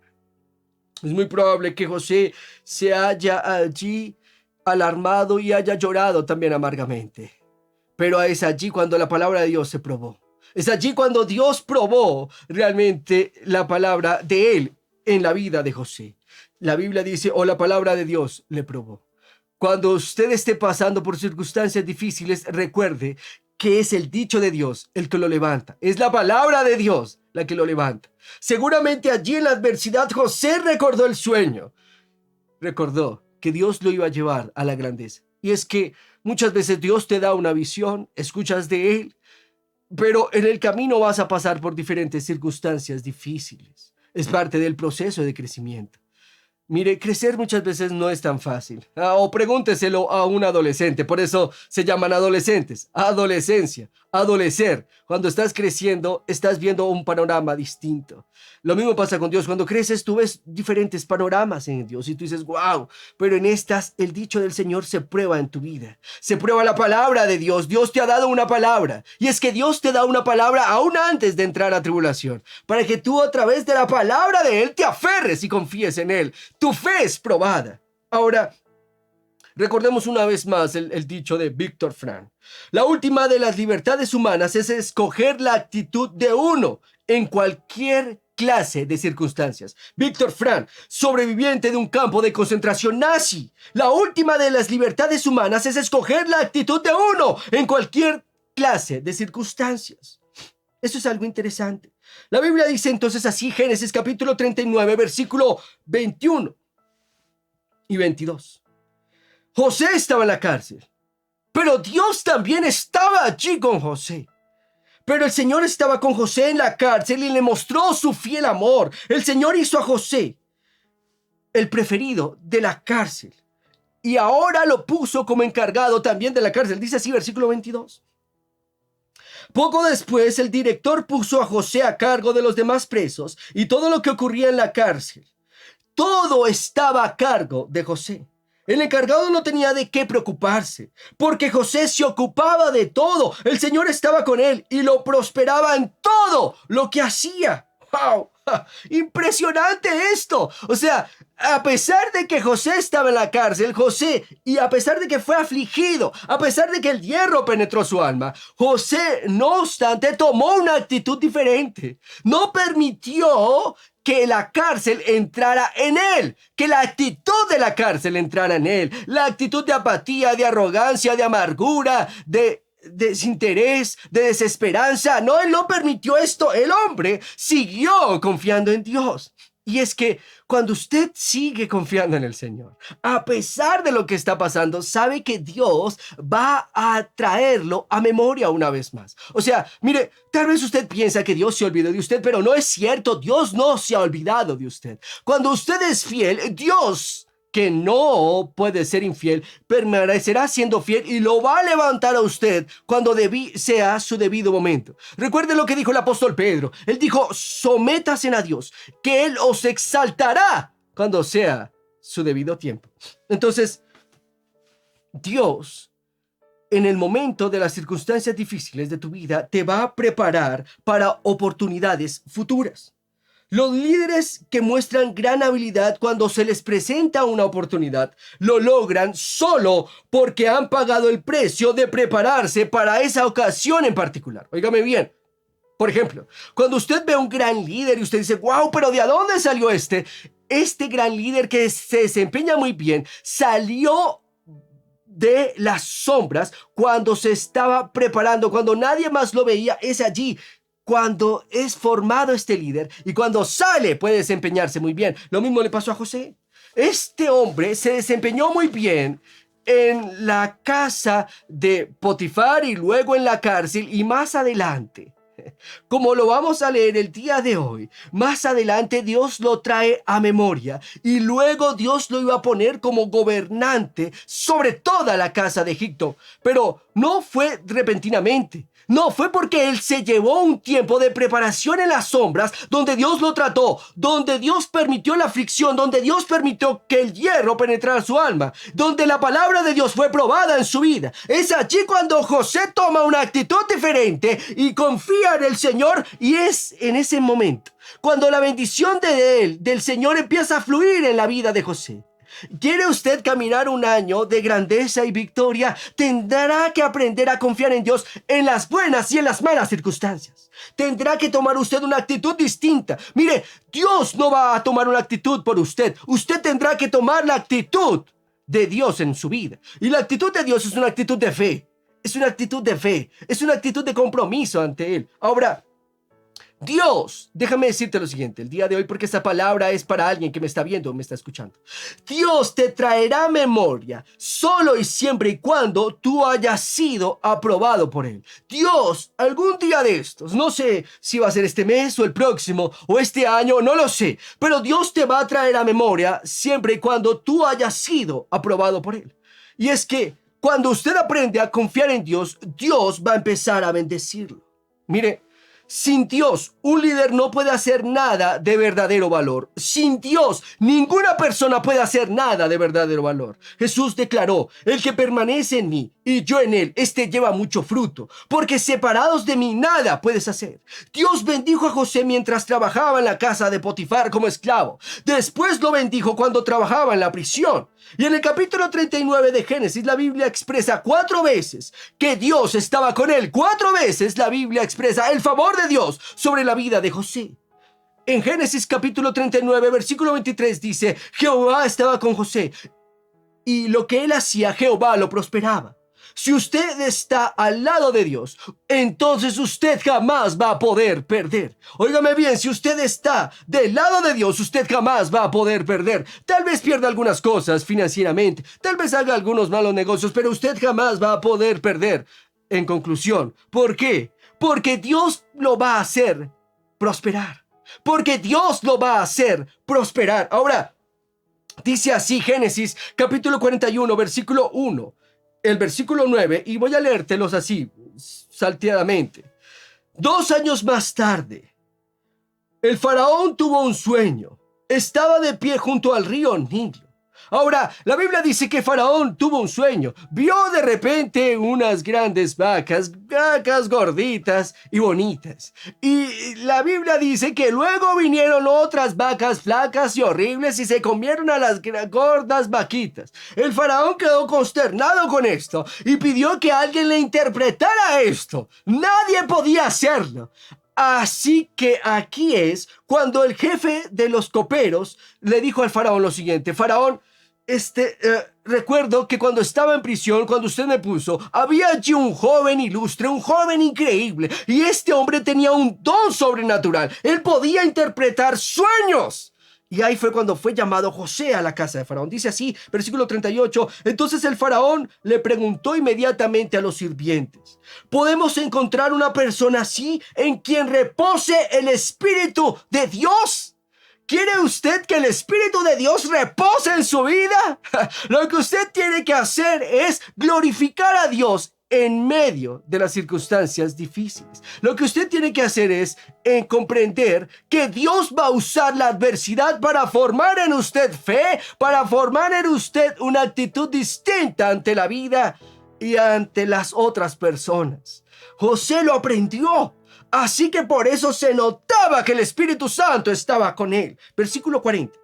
Es muy probable que José se haya allí alarmado y haya llorado también amargamente. Pero es allí cuando la palabra de Dios se probó. Es allí cuando Dios probó realmente la palabra de él en la vida de José. La Biblia dice, la palabra de Dios le probó. Cuando usted esté pasando por circunstancias difíciles, recuerde que es el dicho de Dios el que lo levanta. Es la palabra de Dios la que lo levanta. Seguramente allí en la adversidad José recordó el sueño. Recordó que Dios lo iba a llevar a la grandeza. Y es que muchas veces Dios te da una visión, escuchas de él, pero en el camino vas a pasar por diferentes circunstancias difíciles. Es parte del proceso de crecimiento. Mire, crecer muchas veces no es tan fácil. O pregúnteselo a un adolescente. Por eso se llaman adolescentes. Adolescencia, adolecer. Cuando estás creciendo, estás viendo un panorama distinto. Lo mismo pasa con Dios. Cuando creces, tú ves diferentes panoramas en Dios. Y tú dices, wow, pero en estas, el dicho del Señor se prueba en tu vida. Se prueba la palabra de Dios. Dios te ha dado una palabra. Y es que Dios te da una palabra aún antes de entrar a tribulación. Para que tú a través de la palabra de Él te aferres y confíes en Él. Tu fe es probada. Ahora, recordemos una vez más el dicho de Víctor Frank. La última de las libertades humanas es escoger la actitud de uno en cualquier clase de circunstancias. Víctor Frank, sobreviviente de un campo de concentración nazi. La última de las libertades humanas es escoger la actitud de uno en cualquier clase de circunstancias. Eso es algo interesante. La Biblia dice entonces así, Génesis capítulo 39, versículo 21 y 22. José estaba en la cárcel, pero Dios también estaba allí con José. Pero el Señor estaba con José en la cárcel y le mostró su fiel amor. El Señor hizo a José el preferido de la cárcel y ahora lo puso como encargado también de la cárcel. Dice así, versículo 22. Poco después, el director puso a José a cargo de los demás presos y todo lo que ocurría en la cárcel. Todo estaba a cargo de José. El encargado no tenía de qué preocuparse, porque José se ocupaba de todo. El Señor estaba con él y lo prosperaba en todo lo que hacía. ¡Wow! Impresionante esto. O sea, a pesar de que José estaba en la cárcel, y a pesar de que fue afligido, a pesar de que el hierro penetró su alma, José, no obstante, tomó una actitud diferente. No permitió que la cárcel entrara en él, que la actitud de la cárcel entrara en él, la actitud de apatía, de arrogancia, de amargura, de desinterés, de desesperanza. No, él no permitió esto. El hombre siguió confiando en Dios. Y es que Cuando usted sigue confiando en el Señor, a pesar de lo que está pasando, sabe que Dios va a traerlo a memoria una vez más. O sea, mire, tal vez usted piensa que Dios se olvidó de usted, pero no es cierto. Dios no se ha olvidado de usted. Cuando usted es fiel, Dios, que no puede ser infiel, permanecerá siendo fiel y lo va a levantar a usted cuando sea su debido momento. Recuerde lo que dijo el apóstol Pedro. Él dijo, sométasen a Dios, que Él os exaltará cuando sea su debido tiempo. Entonces, Dios, en el momento de las circunstancias difíciles de tu vida, te va a preparar para oportunidades futuras. Los líderes que muestran gran habilidad cuando se les presenta una oportunidad, lo logran solo porque han pagado el precio de prepararse para esa ocasión en particular. Óigame bien. Por ejemplo, cuando usted ve a un gran líder y usted dice, wow, pero ¿de dónde salió este? Este gran líder que se desempeña muy bien salió de las sombras cuando se estaba preparando, cuando nadie más lo veía, es allí. Cuando es formado este líder y cuando sale puede desempeñarse muy bien. Lo mismo le pasó a José. Este hombre se desempeñó muy bien en la casa de Potifar y luego en la cárcel y más adelante. Como lo vamos a leer el día de hoy, más adelante Dios lo trae a memoria y luego Dios lo iba a poner como gobernante sobre toda la casa de Egipto. Pero no fue repentinamente. No, fue porque él se llevó un tiempo de preparación en las sombras, donde Dios lo trató, donde Dios permitió la aflicción, donde Dios permitió que el hierro penetrara su alma, donde la palabra de Dios fue probada en su vida. Es allí cuando José toma una actitud diferente y confía en el Señor, y es en ese momento cuando la bendición del Señor empieza a fluir en la vida de José. ¿Quiere usted caminar un año de grandeza y victoria? Tendrá que aprender a confiar en Dios en las buenas y en las malas circunstancias. Tendrá que tomar usted una actitud distinta. Mire, Dios no va a tomar una actitud por usted. Usted tendrá que tomar la actitud de Dios en su vida. Y la actitud de Dios es una actitud de fe. Es una actitud de fe. Es una actitud de compromiso ante Él. Ahora, Dios, déjame decirte lo siguiente el día de hoy, porque esta palabra es para alguien que me está viendo o me está escuchando. Dios te traerá memoria solo y siempre y cuando tú hayas sido aprobado por Él. Dios, algún día de estos, no sé si va a ser este mes o el próximo o este año, no lo sé, pero Dios te va a traer a memoria siempre y cuando tú hayas sido aprobado por Él. Y es que cuando usted aprende a confiar en Dios, Dios va a empezar a bendecirlo. Mire, sin Dios, un líder no puede hacer nada de verdadero valor. Sin Dios, ninguna persona puede hacer nada de verdadero valor. Jesús declaró, el que permanece en mí y yo en él, este lleva mucho fruto, porque separados de mí nada puedes hacer. Dios bendijo a José mientras trabajaba en la casa de Potifar como esclavo. Después lo bendijo cuando trabajaba en la prisión. Y en el capítulo 39 de Génesis, la Biblia expresa 4 veces que Dios estaba con él. 4 veces la Biblia expresa el favor de Dios sobre la vida de José. En Génesis capítulo 39, versículo 23 dice, Jehová estaba con José y lo que él hacía, Jehová lo prosperaba. Si usted está al lado de Dios, entonces usted jamás va a poder perder. Óigame bien, si usted está del lado de Dios, usted jamás va a poder perder. Tal vez pierda algunas cosas financieramente, tal vez haga algunos malos negocios, pero usted jamás va a poder perder. En conclusión, ¿por qué? Porque Dios lo va a hacer prosperar. Porque Dios lo va a hacer prosperar. Ahora, dice así Génesis capítulo 41, versículo 1. El versículo 9, y voy a leértelos así, salteadamente. 2 años más tarde, el faraón tuvo un sueño. Estaba de pie junto al río Nilo. Ahora, la Biblia dice que Faraón tuvo un sueño. Vio de repente unas grandes vacas gorditas y bonitas. Y la Biblia dice que luego vinieron otras vacas flacas y horribles y se comieron a las gordas vaquitas. El Faraón quedó consternado con esto y pidió que alguien le interpretara esto. Nadie podía hacerlo. Así que aquí es cuando el jefe de los coperos le dijo al faraón lo siguiente: Faraón, recuerdo que cuando estaba en prisión, cuando usted me puso, había allí un joven ilustre, un joven increíble, y este hombre tenía un don sobrenatural. Él podía interpretar sueños. Y ahí fue cuando fue llamado José a la casa de Faraón. Dice así, versículo 38. Entonces el Faraón le preguntó inmediatamente a los sirvientes: ¿podemos encontrar una persona así en quien repose el Espíritu de Dios? ¿Quiere usted que el Espíritu de Dios repose en su vida? Lo que usted tiene que hacer es glorificar a Dios en medio de las circunstancias difíciles. Lo que usted tiene que hacer es comprender que Dios va a usar la adversidad para formar en usted fe, para formar en usted una actitud distinta ante la vida y ante las otras personas. José lo aprendió. Así que por eso se notaba que el Espíritu Santo estaba con él. Versículo 40.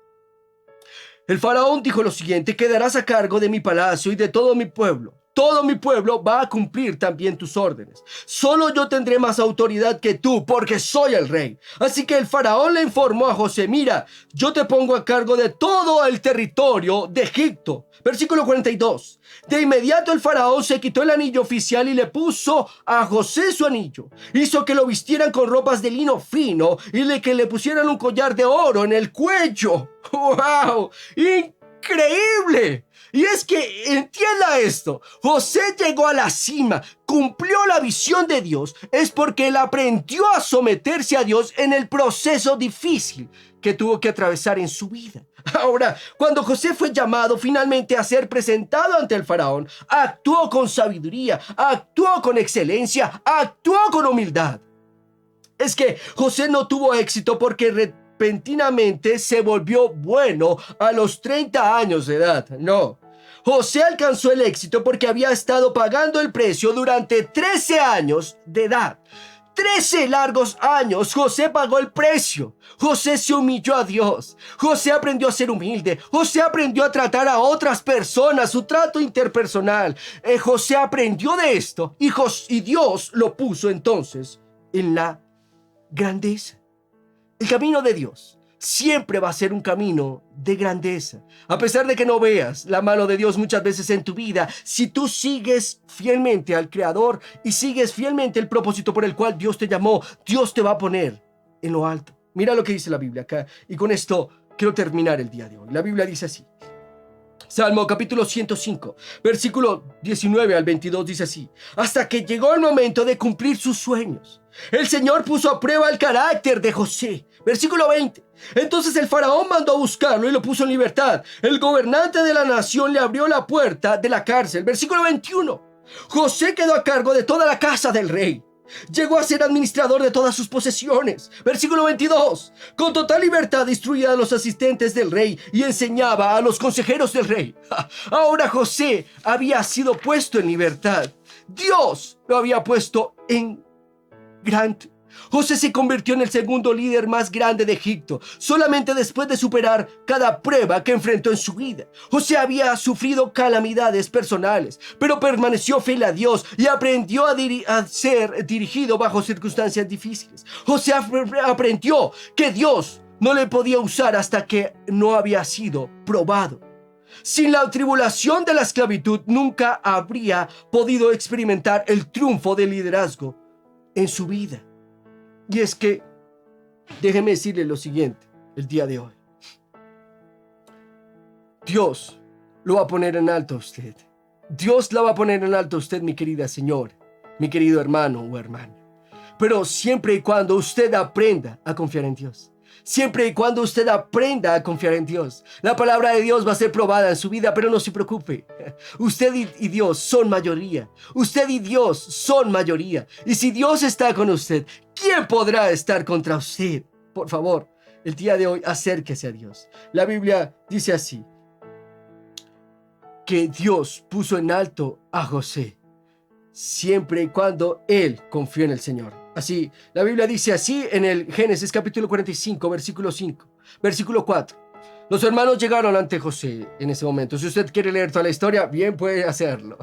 El faraón dijo lo siguiente: quedarás a cargo de mi palacio y de todo mi pueblo. Todo mi pueblo va a cumplir también tus órdenes. Solo yo tendré más autoridad que tú, porque soy el rey. Así que el faraón le informó a José: mira, yo te pongo a cargo de todo el territorio de Egipto. Versículo 42. De inmediato el faraón se quitó el anillo oficial y le puso a José su anillo. Hizo que lo vistieran con ropas de lino fino y que le pusieran un collar de oro en el cuello. ¡Wow! ¡Increíble! Y es que, entienda esto, José llegó a la cima, cumplió la visión de Dios, es porque él aprendió a someterse a Dios en el proceso difícil que tuvo que atravesar en su vida. Ahora, cuando José fue llamado finalmente a ser presentado ante el faraón, actuó con sabiduría, actuó con excelencia, actuó con humildad. Es que José no tuvo éxito porque repentinamente se volvió bueno a los 30 años de edad. No. José alcanzó el éxito porque había estado pagando el precio durante 13 años de edad. 13 largos años José pagó el precio. José se humilló a Dios. José aprendió a ser humilde. José aprendió a tratar a otras personas, su trato interpersonal. José aprendió de esto y Dios lo puso entonces en la grandeza. El camino de Dios siempre va a ser un camino de grandeza. A pesar de que no veas la mano de Dios muchas veces en tu vida, si tú sigues fielmente al Creador y sigues fielmente el propósito por el cual Dios te llamó, Dios te va a poner en lo alto. Mira lo que dice la Biblia acá, y con esto quiero terminar el día de hoy. La Biblia dice así. Salmo capítulo 105, versículo 19 al 22 dice así: hasta que llegó el momento de cumplir sus sueños, el Señor puso a prueba el carácter de José. Versículo 20. Entonces el faraón mandó a buscarlo y lo puso en libertad. El gobernante de la nación le abrió la puerta de la cárcel. Versículo 21. José quedó a cargo de toda la casa del rey. Llegó a ser administrador de todas sus posesiones. Versículo 22. Con total libertad instruía a los asistentes del rey y enseñaba a los consejeros del rey. Ahora José había sido puesto en libertad. Dios lo había puesto en grande. José se convirtió en el segundo líder más grande de Egipto, solamente después de superar cada prueba que enfrentó en su vida. José había sufrido calamidades personales, pero permaneció fiel a Dios y aprendió a ser dirigido bajo circunstancias difíciles. José aprendió que Dios no le podía usar hasta que no había sido probado. Sin la tribulación de la esclavitud, nunca habría podido experimentar el triunfo del liderazgo en su vida. Y es que, déjeme decirle lo siguiente el día de hoy. Dios lo va a poner en alto a usted. Dios la va a poner en alto a usted, mi querida señora, mi querido hermano o hermana. Pero siempre y cuando usted aprenda a confiar en Dios. Siempre y cuando usted aprenda a confiar en Dios. La palabra de Dios va a ser probada en su vida, pero no se preocupe. Usted y Dios son mayoría. Usted y Dios son mayoría. Y si Dios está con usted, ¿quién podrá estar contra usted? Por favor, el día de hoy acérquese a Dios. La Biblia dice así: que Dios puso en alto a José, siempre y cuando él confió en el Señor. Así, la Biblia dice así en el Génesis capítulo 45, versículo 5, versículo 4. Los hermanos llegaron ante José en ese momento. Si usted quiere leer toda la historia, bien puede hacerlo.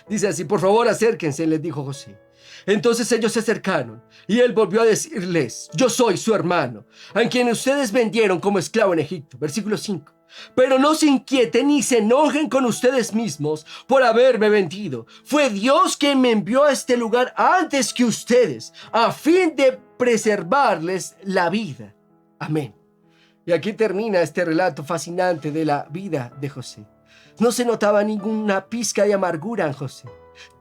Dice así: por favor, acérquense, les dijo José. Entonces ellos se acercaron y él volvió a decirles: yo soy su hermano, a quien ustedes vendieron como esclavo en Egipto. Versículo 5. Pero no se inquieten ni se enojen con ustedes mismos por haberme vendido. Fue Dios quien me envió a este lugar antes que ustedes, a fin de preservarles la vida. Amén. Y aquí termina este relato fascinante de la vida de José. No se notaba ninguna pizca de amargura en José.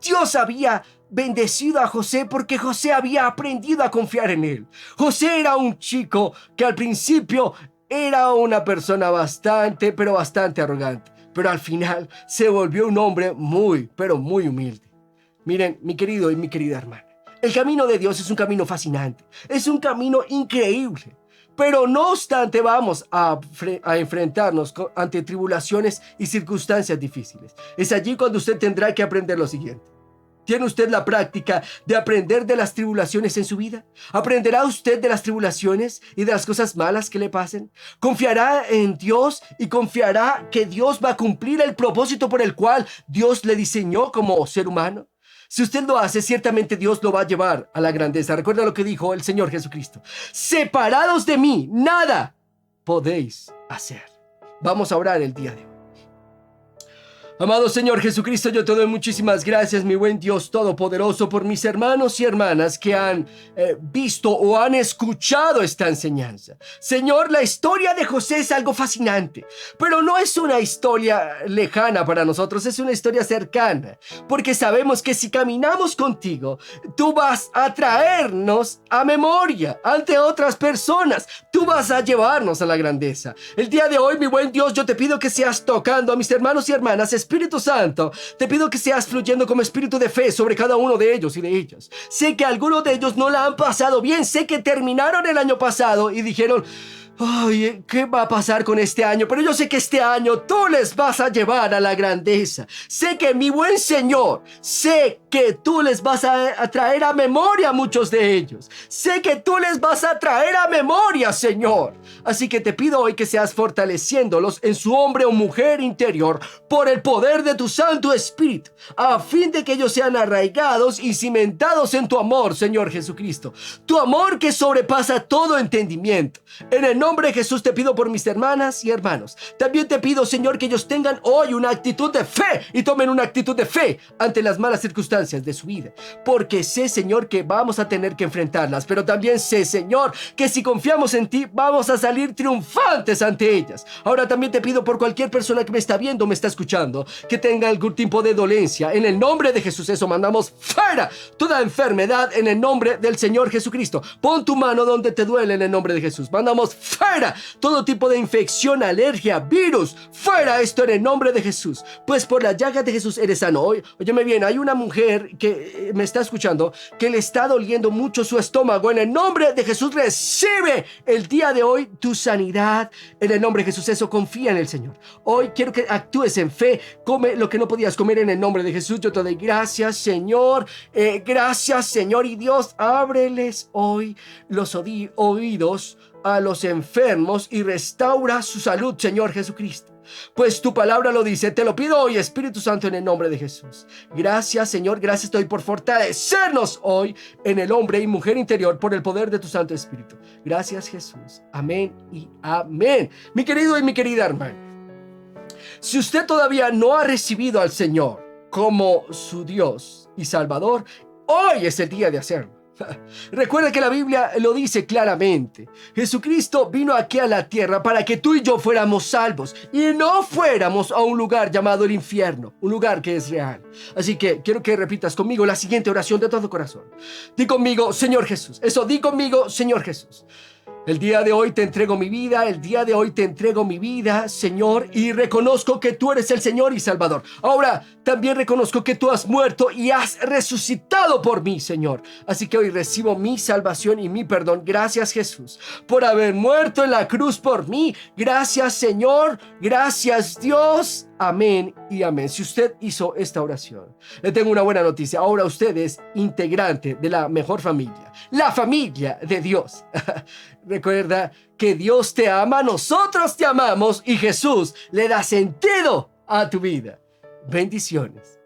Dios había bendecido a José porque José había aprendido a confiar en él. José era un chico que al principio era una persona bastante arrogante, pero al final se volvió un hombre muy, pero muy humilde. Miren, mi querido y mi querida hermana, el camino de Dios es un camino fascinante, es un camino increíble. Pero no obstante vamos a enfrentarnos ante tribulaciones y circunstancias difíciles. Es allí cuando usted tendrá que aprender lo siguiente. ¿Tiene usted la práctica de aprender de las tribulaciones en su vida? ¿Aprenderá usted de las tribulaciones y de las cosas malas que le pasen? ¿Confiará en Dios y confiará que Dios va a cumplir el propósito por el cual Dios le diseñó como ser humano? Si usted lo hace, ciertamente Dios lo va a llevar a la grandeza. Recuerda lo que dijo el Señor Jesucristo. Separados de mí, nada podéis hacer. Vamos a orar el día de hoy. Amado Señor Jesucristo, yo te doy muchísimas gracias, mi buen Dios Todopoderoso, por mis hermanos y hermanas que han visto o han escuchado esta enseñanza. Señor, la historia de José es algo fascinante, pero no es una historia lejana para nosotros, es una historia cercana, porque sabemos que si caminamos contigo, tú vas a traernos a memoria ante otras personas, tú vas a llevarnos a la grandeza. El día de hoy, mi buen Dios, yo te pido que seas tocando a mis hermanos y hermanas, Espíritu Santo, te pido que seas fluyendo como espíritu de fe sobre cada uno de ellos y de ellas. Sé que algunos de ellos no la han pasado bien, sé que terminaron el año pasado y dijeron: ay, ¿qué va a pasar con este año? Pero yo sé que este año tú les vas a llevar a la grandeza. Sé que mi buen Señor, sé que tú les vas a traer a memoria a muchos de ellos. Sé que tú les vas a traer a memoria, Señor. Así que te pido hoy que seas fortaleciéndolos en su hombre o mujer interior por el poder de tu Santo Espíritu, a fin de que ellos sean arraigados y cimentados en tu amor, Señor Jesucristo. Tu amor que sobrepasa todo entendimiento. En el nombre de Jesús te pido por mis hermanas y hermanos. También te pido, Señor, que ellos tengan hoy una actitud de fe y tomen una actitud de fe ante las malas circunstancias de su vida. Porque sé, Señor, que vamos a tener que enfrentarlas, pero también sé, Señor, que si confiamos en ti, vamos a salir triunfantes ante ellas. Ahora también te pido por cualquier persona que me está viendo, me está escuchando, que tenga algún tipo de dolencia. En el nombre de Jesús, eso mandamos fuera toda enfermedad en el nombre del Señor Jesucristo. Pon tu mano donde te duele en el nombre de Jesús. Mandamos fuera todo tipo de infección, alergia, virus, fuera esto en el nombre de Jesús, pues por la llaga de Jesús eres sano. Óyeme bien, hay una mujer que me está escuchando que le está doliendo mucho su estómago. En el nombre de Jesús recibe el día de hoy tu sanidad en el nombre de Jesús. Eso, confía en el Señor. Hoy quiero que actúes en fe, come lo que no podías comer en el nombre de Jesús. Yo te doy gracias, Señor, gracias, Señor, y Dios, ábreles hoy los oídos a los enfermos y restaura su salud, Señor Jesucristo. Pues tu palabra lo dice. Te lo pido hoy, Espíritu Santo, en el nombre de Jesús. Gracias, Señor, gracias te doy por fortalecernos hoy en el hombre y mujer interior por el poder de tu Santo Espíritu. Gracias, Jesús. Amén y amén. Mi querido y mi querida hermana, si usted todavía no ha recibido al Señor como su Dios y Salvador, hoy es el día de hacerlo. Recuerda que la Biblia lo dice claramente. Jesucristo vino aquí a la tierra para que tú y yo fuéramos salvos y no fuéramos a un lugar llamado el infierno, un lugar que es real. Así que quiero que repitas conmigo la siguiente oración de todo corazón. Di conmigo: Señor Jesús. Eso, di conmigo: Señor Jesús. El día de hoy te entrego mi vida, el día de hoy te entrego mi vida, Señor, y reconozco que tú eres el Señor y Salvador. Ahora también reconozco que tú has muerto y has resucitado por mí, Señor. Así que hoy recibo mi salvación y mi perdón. Gracias, Jesús, por haber muerto en la cruz por mí. Gracias, Señor. Gracias, Dios. Amén y amén. Si usted hizo esta oración, le tengo una buena noticia. Ahora usted es integrante de la mejor familia, la familia de Dios. Recuerda que Dios te ama, nosotros te amamos y Jesús le da sentido a tu vida. Bendiciones.